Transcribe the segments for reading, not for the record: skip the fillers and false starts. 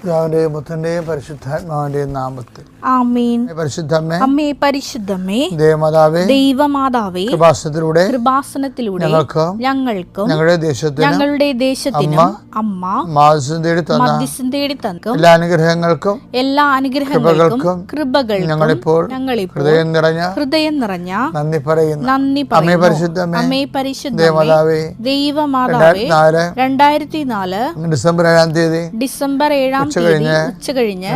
പിതാവിന്റെയും പുത്രന്റെയും പരിശുദ്ധാത്മാവിന്റെയും നാമത്തിൽ ആമേൻ. പരിശുദ്ധമ്മേ, അമ്മേ പരിശുദ്ധമേ, ദേവമാതാവേ, ദൈവമാതാവേ, കൃപാസനത്തിലൂടെ ഞങ്ങൾക്കും ഞങ്ങളുടെ ദേശത്തിനും അമ്മ മാധ്യസ്ഥം തേടി തന്ന എല്ലാ അനുഗ്രഹങ്ങൾക്കും കൃപകൾക്കും ഞങ്ങളിപ്പോൾ ഹൃദയം നിറഞ്ഞ നന്ദി പറയുന്നു. അമ്മേ പരിശുദ്ധമേ, ദൈവമാതാവേ, 2004 ഡിസംബർ 7 ഉച്ചകഴിഞ്ഞ്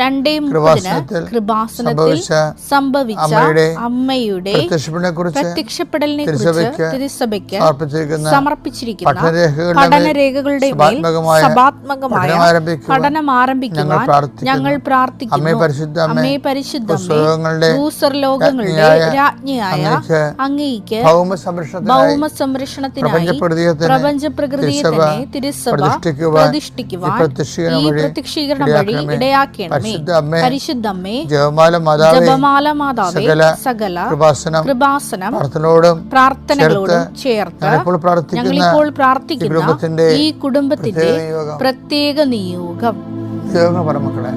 2:30 കൃപാസനത്തിൽ സംഭവിച്ച അമ്മയുടെ പ്രത്യക്ഷപ്പെടലിനെ കുറിച്ച് തിരുസഭയ്ക്ക് സമർപ്പിച്ചിരിക്കുന്ന പഠനരേഖകളുടെ മേൽ സഭാത്മകമായ പഠനം ആരംഭിക്കുവാൻ ഞങ്ങൾ പ്രാർത്ഥിക്കുന്നു. അമ്മേ പരിശുദ്ധമേ, ഭൂസ്വർലോകങ്ങളുടെ രാജ്ഞിയായ അങ്ങേയ്ക്ക് ഭൗമസംരക്ഷണത്തിനായി പ്രപഞ്ചപ്രകൃതിയെ തന്നെ തിരുസഭ പ്രതിഷ്ഠിക്കുവാൻ ഈ പ്രത്യക്ഷീകരണം വഴി ഇടയാക്കണമേ. പരിശുദ്ധമ്മേ, ജപമാല മാതാവേ, സകല കൃപാസനം പ്രാർത്ഥനകളോടും ചേർത്ത് ഞങ്ങളിപ്പോൾ പ്രാർത്ഥിക്കുന്ന ഈ കുടുംബത്തിന്റെ പ്രത്യേക നിയോഗം. മക്കളെ,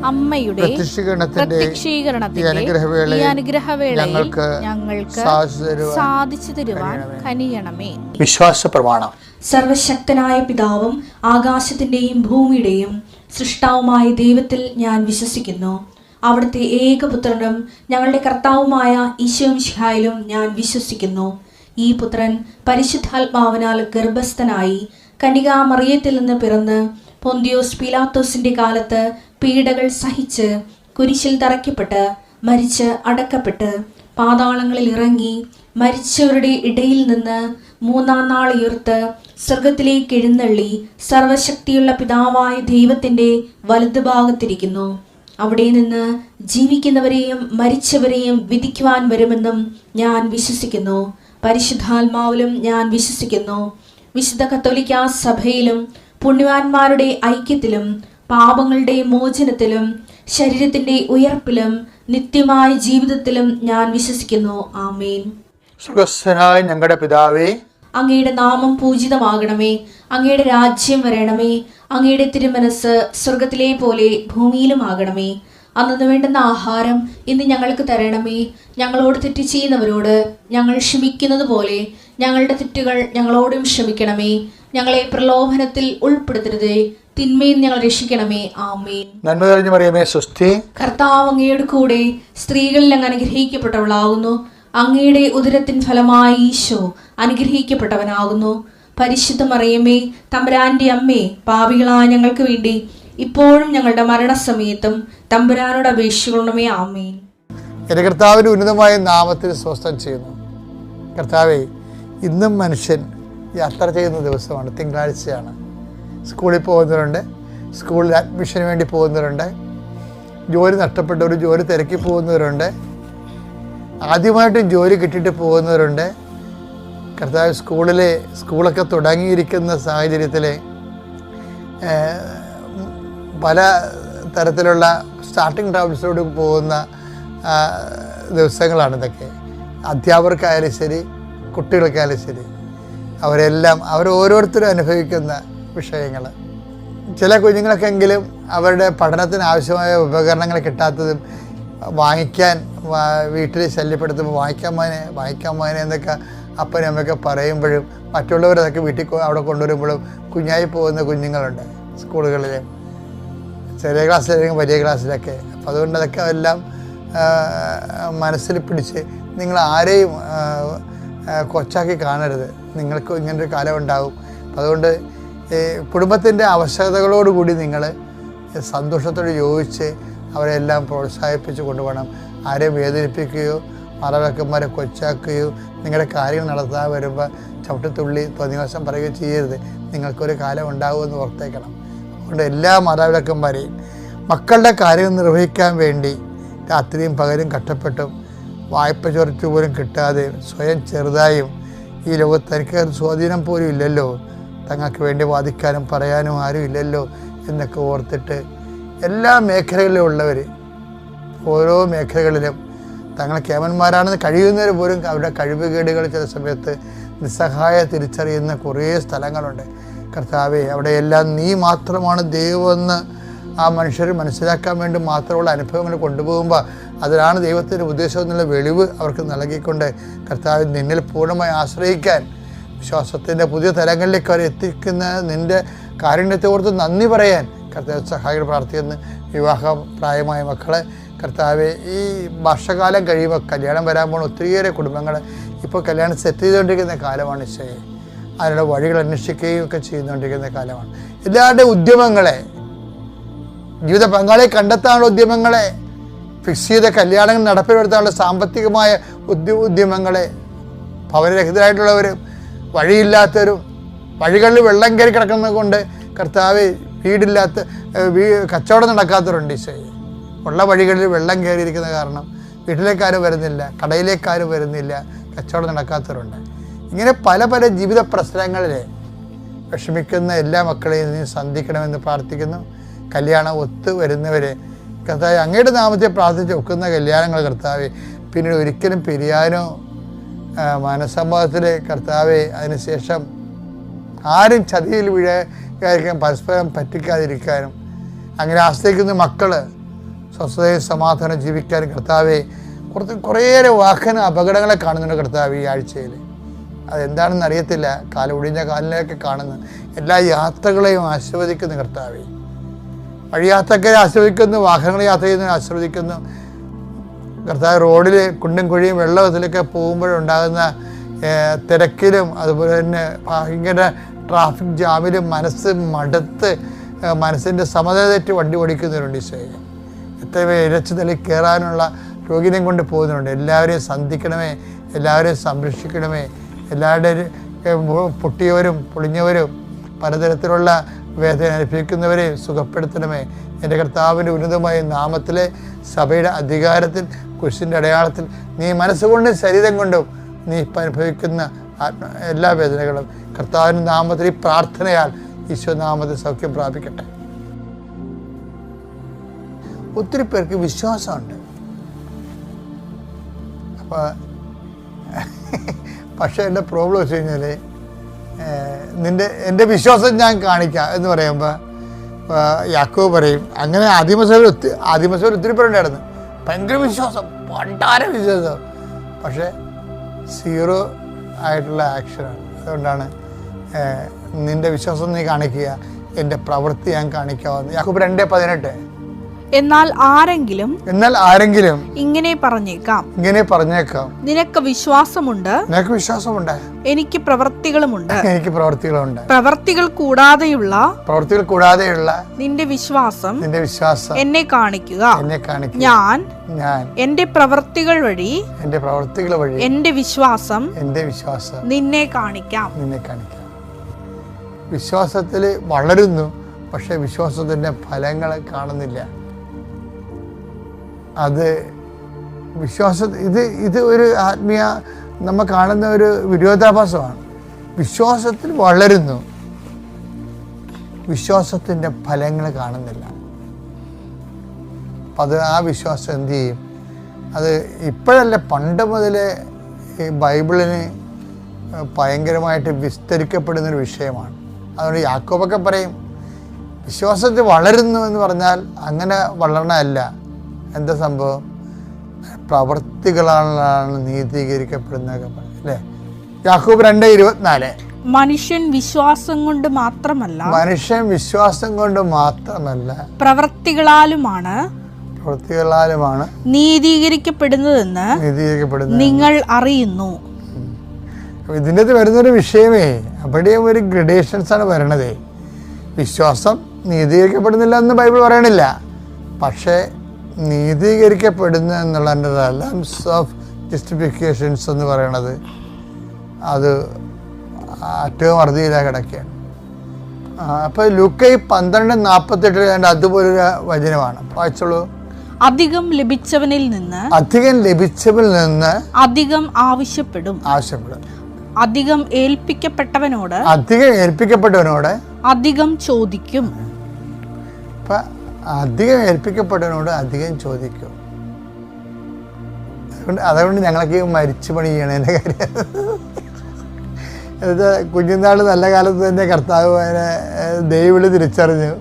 അമ്മയുടെ പ്രത്യക്ഷീകരണത്തിന്റെ അനുഗ്രഹവേളയിൽ ഞങ്ങൾക്ക് സാധിച്ചു തരുവാൻ കനിയണമേ. വിശ്വാസ പ്രമാണം. സർവശക്തനായ പിതാവും ആകാശത്തിന്റെയും ഭൂമിയുടെയും സൃഷ്ടാവുമായ ദൈവത്തിൽ ഞാൻ വിശ്വസിക്കുന്നു. അവിടുത്തെ ഏകപുത്രനും ഞങ്ങളുടെ കർത്താവുമായ ഈശോമിശിഹായിലും ഞാൻ വിശ്വസിക്കുന്നു. ഈ പുത്രൻ പരിശുദ്ധാത്മാവിനാൽ ഗർഭസ്ഥനായി കന്യകാമറിയത്തിൽ നിന്ന് പിറന്ന് പൊന്തിയോസ് പീലാത്തോസിന്റെ കാലത്ത് പീഡകൾ സഹിച്ച് കുരിശിൽ തറയ്ക്കപ്പെട്ട് മരിച്ച് അടക്കപ്പെട്ട് പാതാളങ്ങളിൽ ഇറങ്ങി മരിച്ചവരുടെ ഇടയിൽ നിന്ന് 3-ാം നാൾ ഉയർത്ത് സ്വർഗത്തിലേക്ക് എഴുന്നള്ളി സർവശക്തിയുള്ള പിതാവായ ദൈവത്തിന്റെ വലതുഭാഗത്തിരിക്കുന്നു. അവിടെ നിന്ന് ജീവിക്കുന്നവരെയും മരിച്ചവരെയും വിധിക്കുവാൻ വരുമെന്നും ഞാൻ വിശ്വസിക്കുന്നു. പരിശുദ്ധാത്മാവിലും ഞാൻ വിശ്വസിക്കുന്നു. വിശുദ്ധ കത്തോലിക്കാ സഭയിലും പുണ്യവാന്മാരുടെ ഐക്യത്തിലും പാപങ്ങളുടെ മോചനത്തിലും ശരീരത്തിന്റെ ഉയർപ്പിലും നിത്യമായ ജീവിതത്തിലും ഞാൻ വിശ്വസിക്കുന്നു. ആമേൻ. സ്വർഗ്ഗസ്ഥനായ ഞങ്ങളുടെ പിതാവേ, അങ്ങയുടെ നാമം പൂജിതമാകണമേ. അങ്ങയുടെ രാജ്യം വരണമേ. അങ്ങയുടെ തിരുമനസ് സ്വർഗത്തിലെ പോലെ ഭൂമിയിലും ആകണമേ. അന്നു വേണ്ടുന്ന ആഹാരം ഇന്ന് ഞങ്ങൾക്ക് തരണമേ. ഞങ്ങളോട് തെറ്റ് ചെയ്യുന്നവരോട് ഞങ്ങൾ ക്ഷമിക്കുന്നത് പോലെ ഞങ്ങളുടെ തെറ്റുകൾ ഞങ്ങളോടും ക്ഷമിക്കണമേ. ഞങ്ങളെ പ്രലോഭനത്തിൽ ഉൾപ്പെടുത്തരുതേ, തിന്മയിൽ ഞങ്ങൾ രക്ഷിക്കണമേ. ആമേൻ. നന്മ നിറഞ്ഞ മറിയമേ, സ്വസ്തി. കർത്താവ് അങ്ങയുടെ കൂടെ സ്ത്രീകളിൽ അങ്ങ് അനുഗ്രഹിക്കപ്പെട്ടവളാകുന്നു. അങ്ങയുടെ ഉദരത്തിൻ ഫലമായി ഈശോ അനുഗ്രഹിക്കപ്പെട്ടവനാകുന്നു. പരിശുദ്ധ മറിയമേ, തമ്പുരാന്റെ അമ്മേ, പാപികളായ ഞങ്ങൾക്ക് വേണ്ടി ഇപ്പോഴും ഞങ്ങളുടെ മരണസമയത്തും തമ്പുരാനോട് അപേക്ഷിക്കണമേ. ആമേൻ. എൻ്റെ കർത്താവിൻ്റെ ഉന്നതമായ നാമത്തിൽ സ്വസ്ഥം ചെയ്യുന്നു. കർത്താവേ, ഇന്നും മനുഷ്യൻ യാത്ര ചെയ്യുന്ന ദിവസമാണ്, തിങ്കളാഴ്ചയാണ്. സ്കൂളിൽ പോകുന്നവരുണ്ട്, സ്കൂളിൽ അഡ്മിഷന് വേണ്ടി പോകുന്നവരുണ്ട്, ജോലി നഷ്ടപ്പെട്ടവർ ജോലി തിരക്കി പോകുന്നവരുണ്ട്, ആദ്യമായിട്ടും ജോലി കിട്ടിയിട്ട് പോകുന്നവരുണ്ട്. കർത്താവ്, സ്കൂളൊക്കെ തുടങ്ങിയിരിക്കുന്ന സാഹചര്യത്തിൽ പല തരത്തിലുള്ള സ്റ്റാർട്ടിംഗ് ട്രബിൾസിലൂടെ പോകുന്ന ദിവസങ്ങളാണ് ഇതൊക്കെ. അധ്യാപകർക്കായാലും ശരി, കുട്ടികൾക്കായാലും ശരി, അവരോരോരുത്തരും അനുഭവിക്കുന്ന വിഷയങ്ങൾ. ചില കുഞ്ഞുങ്ങൾക്കെങ്കിലും അവരുടെ പഠനത്തിന് ആവശ്യമായ ഉപകരണങ്ങൾ കിട്ടാത്തതും വാങ്ങിക്കാൻ വീട്ടിൽ ശല്യപ്പെടുത്തുമ്പോൾ വാങ്ങിക്കാൻ മോനെ എന്നൊക്കെ അപ്പനും അമ്മയൊക്കെ പറയുമ്പോഴും മറ്റുള്ളവരതൊക്കെ വീട്ടിൽ അവിടെ കൊണ്ടുവരുമ്പോഴും കുഞ്ഞായി പോകുന്ന കുഞ്ഞുങ്ങളുണ്ട് സ്കൂളുകളിൽ, ചെറിയ ക്ലാസ്സിലായിരിക്കും വലിയ ക്ലാസ്സിലൊക്കെ. അപ്പോൾ അതുകൊണ്ട് അതൊക്കെ എല്ലാം മനസ്സിൽ പിടിച്ച് നിങ്ങൾ ആരെയും കൊച്ചാക്കി കാണരുത്. നിങ്ങൾക്ക് ഇങ്ങനൊരു കാലം ഉണ്ടാകും. അതുകൊണ്ട് കുടുംബത്തിൻ്റെ ആവശ്യകതകളോടുകൂടി നിങ്ങൾ സന്തോഷത്തോട് യോജിച്ച് അവരെല്ലാം പ്രോത്സാഹിപ്പിച്ച് കൊണ്ടുപോകണം. ആരെയും വേദനിപ്പിക്കുകയോ മാതാപിതാക്കന്മാരെ കൊച്ചാക്കുകയോ നിങ്ങളുടെ കാര്യങ്ങൾ നടത്താൻ വരുമ്പോൾ ചവിട്ടിത്തുള്ളി തോന്നിവാസം പറയുകയോ ചെയ്യരുത്. നിങ്ങൾക്കൊരു കാലം ഉണ്ടാകുമെന്ന് ഓർത്തേക്കണം. അതുകൊണ്ട് എല്ലാ മാതാപിതാക്കന്മാരെയും മക്കളുടെ കാര്യം നിർവഹിക്കാൻ വേണ്ടി രാത്രിയും പകലും കഷ്ടപ്പെട്ടും വായ്പ ചൊരച്ചു പോലും കിട്ടാതെ സ്വയം ചെറുതായും ഈ ലോകത്ത് തനിക്ക് സ്വാധീനം പോലും ഇല്ലല്ലോ, തങ്ങൾക്ക് വേണ്ടി വാദിക്കാനും പറയാനും ആരും ഇല്ലല്ലോ എന്നൊക്കെ ഓർത്തിട്ട് എല്ലാ മേഖലകളിലും ഉള്ളവർ ഓരോ മേഖലകളിലും തങ്ങൾ കേമന്മാരാണെന്ന് കഴിയുന്നവർ പോലും അവരുടെ കഴിവുകേടുകൾ ചില സമയത്ത് നിസ്സഹായ തിരിച്ചറിയുന്ന കുറേ സ്ഥലങ്ങളുണ്ട്. കർത്താവേ, അവിടെയെല്ലാം നീ മാത്രമാണ് ദൈവമെന്ന് ആ മനുഷ്യർ മനസ്സിലാക്കാൻ വേണ്ടി മാത്രമുള്ള അനുഭവങ്ങൾ കൊണ്ടുപോകുമ്പോൾ അതിലാണ് ദൈവത്തിൻ്റെ ഉദ്ദേശം എന്നുള്ള വെളിവ് അവർക്ക് നൽകിക്കൊണ്ട് കർത്താവ് നിന്നിൽ പൂർണ്ണമായി ആശ്രയിക്കാൻ വിശ്വാസത്തിൻ്റെ പുതിയ തലങ്ങളിലേക്ക് അവർ എത്തിക്കുന്ന നിൻ്റെ കാരുണ്യത്തെ ഓർത്ത് നന്ദി പറയാൻ കർത്താവ് സഹായികൾ പ്രാർത്ഥിക്കുന്നു. വിവാഹ പ്രായമായ മക്കളെ കർത്താവെ, ഈ വർഷകാലം കഴിയുമ്പോൾ കല്യാണം വരാൻ പോകുന്ന ഒത്തിരിയേറെ കുടുംബങ്ങൾ ഇപ്പോൾ കല്യാണം സെറ്റ് ചെയ്തുകൊണ്ടിരിക്കുന്ന കാലമാണ്. ഈശോയെ, അതിനുള്ള വഴികൾ അന്വേഷിക്കുകയും ഒക്കെ ചെയ്തുകൊണ്ടിരിക്കുന്ന കാലമാണ്. എല്ലാവരുടെയും ഉദ്യമങ്ങളെ, ജീവിത പങ്കാളിയെ കണ്ടെത്താനുള്ള ഉദ്യമങ്ങളെ, ഫിക്സ് ചെയ്ത കല്യാണങ്ങൾ നടപ്പിൽ വരുത്താനുള്ള സാമ്പത്തികമായ ഉദ്യമങ്ങളെ, ഭവനരഹിതരായിട്ടുള്ളവരും വഴിയില്ലാത്തവരും വഴികളിൽ വെള്ളം കയറി കിടക്കുന്നത് കൊണ്ട് കർത്താവ് വീടില്ലാത്ത കച്ചവടം നടക്കാത്തവരുണ്ട്. ഈശോയെ, ഉള്ള വഴികളിൽ വെള്ളം കയറിയിരിക്കുന്ന കാരണം വീട്ടിലേക്കാരും വരുന്നില്ല, കടയിലേക്കാരും വരുന്നില്ല, കച്ചവടം നടക്കാത്തവരുണ്ട്. ഇങ്ങനെ പല പല ജീവിത പ്രശ്നങ്ങളിൽ വിഷമിക്കുന്ന എല്ലാ മക്കളെയും നീ സന്ധിക്കണമെന്ന് പ്രാർത്ഥിക്കുന്നു. കല്യാണം ഒത്തു വരുന്നവരെ കർത്താവ് അങ്ങയുടെ നാമത്തെ പ്രാർത്ഥിച്ച് ഒക്കുന്ന കല്യാണങ്ങൾ കർത്താവെ പിന്നീട് ഒരിക്കലും പിരിയാനോ മനസ്സമ്മതത്തിൽ കർത്താവെ അതിനുശേഷം ആരും ചതിയിൽ വീഴാതിരിക്കാൻ, പരസ്പരം പറ്റിക്കാതിരിക്കാനും അങ്ങനെ ആശ്രയിക്കുന്ന മക്കൾ സ്വസ്ഥതയും സമാധാനം ജീവിക്കാനും കർത്താവെ കുറേയേറെ വാഹന അപകടങ്ങളെ കാണുന്നുണ്ട് കർത്താവ് ഈ ആഴ്ചയിൽ. അതെന്താണെന്ന് അറിയത്തില്ല. ഒടിഞ്ഞ കാലിലൊക്കെ കാണുന്നു. എല്ലാ യാത്രകളെയും ആസ്വദിക്കുന്നു കർത്താവെ. വഴിയാത്രക്കാരെ ആസ്വദിക്കുന്നു, വാഹനങ്ങൾ യാത്ര ചെയ്യുന്നവരെ ആസ്വദിക്കുന്നു കർത്താവ്. റോഡിൽ കുണ്ടും കുഴിയും വെള്ളത്തിലൊക്കെ പോകുമ്പോഴുണ്ടാകുന്ന തിരക്കിലും അതുപോലെ തന്നെ ഭയങ്കര ട്രാഫിക് ജാമിലും മനസ്സ് മടുത്ത് മനസ്സിൻ്റെ സമനില തെറ്റി വണ്ടി ഓടിക്കുന്നവരുണ്ട്. ഈശോയെ, എത്ര ഇരച്ചു തള്ളി കയറാനുള്ള രോഗിനെയും കൊണ്ട് പോകുന്നുണ്ട്. എല്ലാവരെയും സന്ധിക്കണമേ, എല്ലാവരെയും സംരക്ഷിക്കണമേ. എല്ലാവരുടെയും പൊട്ടിയവരും പൊളിഞ്ഞവരും പലതരത്തിലുള്ള വേദന അനുഭവിക്കുന്നവരെ സുഖപ്പെടുത്തണമേ. എൻ്റെ കർത്താവിൻ്റെ ഉന്നതമായ നാമത്തിലെ സഭയുടെ അധികാരത്തിൽ കുരിശിൻ്റെ അടയാളത്തിൽ നീ മനസ്സുകൊണ്ടും ശരീരം കൊണ്ടും നീ ഇപ്പം അനുഭവിക്കുന്ന എല്ലാ വേദനകളും കർത്താവിൻ്റെ നാമത്തിൽ ഈ പ്രാർത്ഥനയാൽ ഈശോനാമത്തിൽ സൗഖ്യം പ്രാപിക്കട്ടെ. ഒത്തിരി പേർക്ക് വിശ്വാസമുണ്ട്. പക്ഷേ എൻ്റെ പ്രോബ്ലം വെച്ച് കഴിഞ്ഞാൽ എൻ്റെ വിശ്വാസം ഞാൻ കാണിക്കാം എന്ന് പറയുമ്പോൾ യാക്കോബ് പറയും. അങ്ങനെ ആദിമസഭയിൽ ഒത്തിരി പേരുണ്ടായിരുന്നു, ഭയങ്കര വിശ്വാസം, പണ്ടാര വിശ്വാസം, പക്ഷേ 0 ആയിട്ടുള്ള ആക്ഷനാണ്. അതുകൊണ്ടാണ് നിൻ്റെ വിശ്വാസം നീ കാണിക്കുക, എൻ്റെ പ്രവൃത്തി ഞാൻ കാണിക്കാവുന്ന. യാക്കോബ് 2:18. എന്നാൽ ആരെങ്കിലും ഇങ്ങനെ പറഞ്ഞേക്കാം, നിനക്ക് വിശ്വാസമുണ്ട്, എനിക്ക് പ്രവൃത്തികളുമുണ്ട്. പ്രവൃത്തികൾ കൂടാതെയുള്ള നിന്റെ വിശ്വാസം എന്നെ കാണിക്കുക. ഞാൻ എന്റെ പ്രവൃത്തികൾ വഴി എന്റെ വിശ്വാസം നിന്നെ കാണിക്കാം. വിശ്വാസത്തിൽ വളരുന്നു, പക്ഷെ വിശ്വാസത്തിൻ്റെ ഫലങ്ങൾ കാണുന്നില്ല. അത് ഇത് ഒരു ആത്മീയ നമ്മൾ കാണുന്ന ഒരു വിരോധാഭാസമാണ്. വിശ്വാസത്തിൽ വളരുന്നു, വിശ്വാസത്തിൻ്റെ ഫലങ്ങൾ കാണുന്നില്ല. അത് ആ വിശ്വാസം എന്തു ചെയ്യും? അത് ഇപ്പോഴല്ല, പണ്ട് മുതലേ ഈ ബൈബിളിന് ഭയങ്കരമായിട്ട് വിസ്തരിക്കപ്പെടുന്നൊരു വിഷയമാണ്. അതുകൊണ്ട് യാക്കോബൊക്കെ പറയും വിശ്വാസത്തിൽ വളരുന്നു എന്ന് പറഞ്ഞാൽ അങ്ങനെ വളരണമല്ല. എന്താ സംഭവം? പ്രവൃത്തികളാണ് നീതീകരിക്കപ്പെടുന്നത് അല്ലേ? യാക്കോബ് 2:24. മനുഷ്യൻ വിശ്വാസം കൊണ്ട് മാത്രമല്ല പ്രവൃത്തികളാലുമാണ് പ്രവൃത്തികളാലുമാണ് നീതീകരിക്കപ്പെടുന്നതെന്ന് നിങ്ങൾ അറിയുന്നു. ഇതിൻ്റെ അകത്ത് വരുന്നൊരു വിഷയമേ അവിടെയും ഒരു ഗ്രഡേഷൻസാണ് വരണത്. വിശ്വാസം നീതീകരിക്കപ്പെടുന്നില്ല എന്ന് ബൈബിൾ പറയണില്ല, പക്ഷേ നീതീകരിക്കപ്പെടുന്നു എന്നുള്ളതിൻ്റെ ലംസ് ഓഫ് ജസ്റ്റിഫിക്കേഷൻസ് എന്ന് പറയണത് അത് ഏറ്റവും അറുതിയിലാണ് കിടക്കുകയാണ്. അപ്പോൾ ലൂക്ക 12:48 അതുപോലൊരു വചനമാണ്, വായിച്ചോളൂ. അധികം ലഭിച്ചവനിൽ നിന്ന് അധികം ആവശ്യപ്പെടും, അധികം ഏൽപ്പിക്കപ്പെട്ടവനോട് അധികം ചോദിക്കും. അധികം ഏൽപ്പിക്കപ്പെട്ടവനോട് അധികം ചോദിക്കും. അതുകൊണ്ട് ഞങ്ങളൊക്കെ മരിച്ചു പണി ചെയ്യണതിൻ്റെ കാര്യം എന്താ, കുഞ്ഞുനാൾ നല്ല കാലത്ത് തന്നെ കർത്താവ് അതിനെ ദൈവവിളി തിരിച്ചറിഞ്ഞു.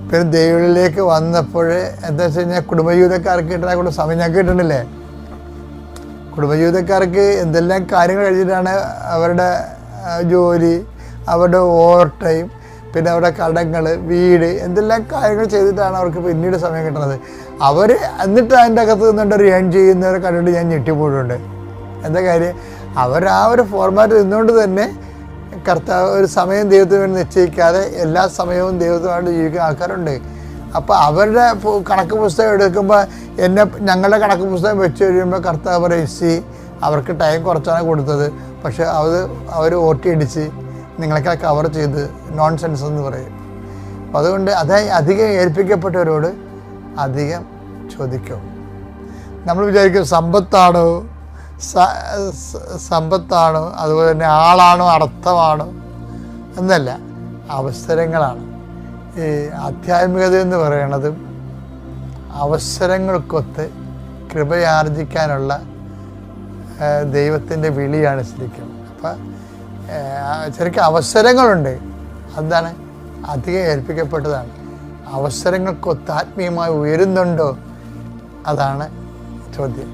പിന്നെ ദൈവവിളിയിലേക്ക് വന്നപ്പോൾ എന്താ വെച്ച് കഴിഞ്ഞാൽ കുടുംബജീവിതക്കാർക്ക് കിട്ടാനുള്ള സമയം ഞങ്ങൾക്ക് കിട്ടണില്ലേ. കുടുംബജീവിതക്കാർക്ക് എന്തെല്ലാം കാര്യങ്ങൾ കഴിഞ്ഞിട്ടാണ് അവരുടെ ജോലി, അവരുടെ ഓവർ ടൈം, പിന്നെ അവരുടെ കടങ്ങൾ, വീട്, എന്തെല്ലാം കാര്യങ്ങൾ ചെയ്തിട്ടാണ് അവർക്ക് പിന്നീട് സമയം കിട്ടുന്നത്. അവർ എന്നിട്ട് അതിൻ്റെ അകത്ത് നിന്നുകൊണ്ട് ഒരു ഏൺ ചെയ്യുന്നവരെ കണ്ടിട്ട് ഞാൻ ഞെട്ടിപ്പോയിട്ടുണ്ട്. എന്താ കാര്യം, അവർ ആ ഒരു ഫോർമാറ്റ് നിന്നുകൊണ്ട് തന്നെ കർത്താവ് ഒരു സമയം ദൈവത്തിന് വേണ്ടി നിശ്ചയിക്കാതെ എല്ലാ സമയവും ദൈവത്തിനുമായിട്ട് ജീവിക്കുന്ന ആൾക്കാരുണ്ട്. അപ്പോൾ അവരുടെ കണക്ക് പുസ്തകം എടുക്കുമ്പോൾ ഞങ്ങളുടെ കണക്ക് പുസ്തകം വെച്ച് കഴിയുമ്പോൾ കർത്താവ് പറയും, അവർക്ക് ടൈം കുറച്ചാണ് കൊടുത്തത്, പക്ഷെ അവർ ഓട്ടി അടിച്ച് നിങ്ങളൊക്കെ കവർ ചെയ്ത് നോൺ സെൻസ് എന്ന് പറയും. അപ്പം അതുകൊണ്ട് അധികം ഏൽപ്പിക്കപ്പെട്ടവരോട് അധികം ചോദിക്കും. നമ്മൾ വിചാരിക്കും സമ്പത്താണോ അതുപോലെ തന്നെ ആളാണോ അർത്ഥമാണോ എന്നല്ല, അവസരങ്ങളാണ്. ഈ ആധ്യാത്മികത എന്ന് പറയുന്നതും അവസരങ്ങൾക്കൊത്ത് കൃപയാർജിക്കാനുള്ള ദൈവത്തിൻ്റെ വിളിയാണ് ശരിക്കും. അപ്പം ശരിക്കും അവസരങ്ങളുണ്ട്, അതാണ് അധികം ഏൽപ്പിക്കപ്പെട്ടതാണ്. അവസരങ്ങൾക്കൊത്ത് ആത്മീയമായി ഉയരുന്നുണ്ടോ, അതാണ് ചോദ്യം.